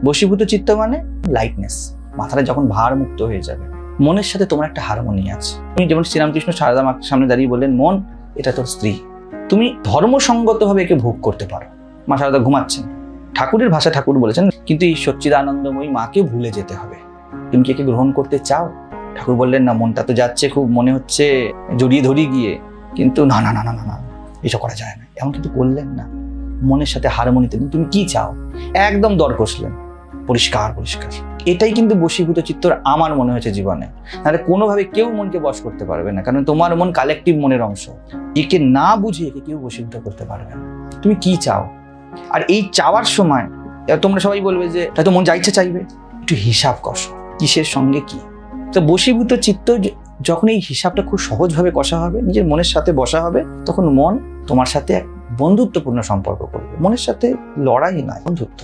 বশীভূত চিত্ত মানে লাইটনেস, মাথাটা যখন ভার মুক্ত হয়ে যাবে, মনের সাথে তোমার একটা হারমোনি আছে। তুমি যেমন শ্রীরামকৃষ্ণ সারদা মার সামনে দাঁড়িয়ে বললেন, মন এটা তোর স্ত্রী, তুমি ধর্মসঙ্গতভাবে একে ভোগ করতে পারো। মা সারদা ঘুমাচ্ছেন, ঠাকুরের ভাষা ঠাকুর বলেছেন, কিন্তু এই সচ্চিদানন্দময়ী মাকে ভুলে যেতে হবে। তুমি কি একে গ্রহণ করতে চাও? ঠাকুর বললেন, না, মনটা তো যাচ্ছে, খুব মনে হচ্ছে জড়িয়ে ধরি গিয়ে, কিন্তু না না না না না না এসব করা যায় না। এমন কিন্তু বললেন না, মনের সাথে হারমোনিতে তুমি কি চাও একদম দর কষলেন, পরিষ্কার পরিষ্কার। এটাই কিন্তু বশীভূত চিত্তর আমার মনে হয়েছে জীবনে। নাহলে কোনোভাবে কেউ মনকে বশ করতে পারবে না, কারণ তোমার মন কালেকটিভ মনের অংশ। একে না বুঝে একে কেউ বশীভূত করতে পারবে না। তুমি কি চাও? আর এই চাওয়ার সময় তোমরা সবাই বলবে যে তাই তো মন যা ইচ্ছা চাইবে, একটু হিসাব কষো কিসের সঙ্গে কি। তো বশীভূত চিত্ত যখন এই হিসাবটা খুব সহজভাবে কষা হবে, নিজের মনের সাথে বসা হবে, তখন মন তোমার সাথে এক বন্ধুত্বপূর্ণ সম্পর্ক করবে। মনের সাথে লড়াই নয়, বন্ধুত্ব।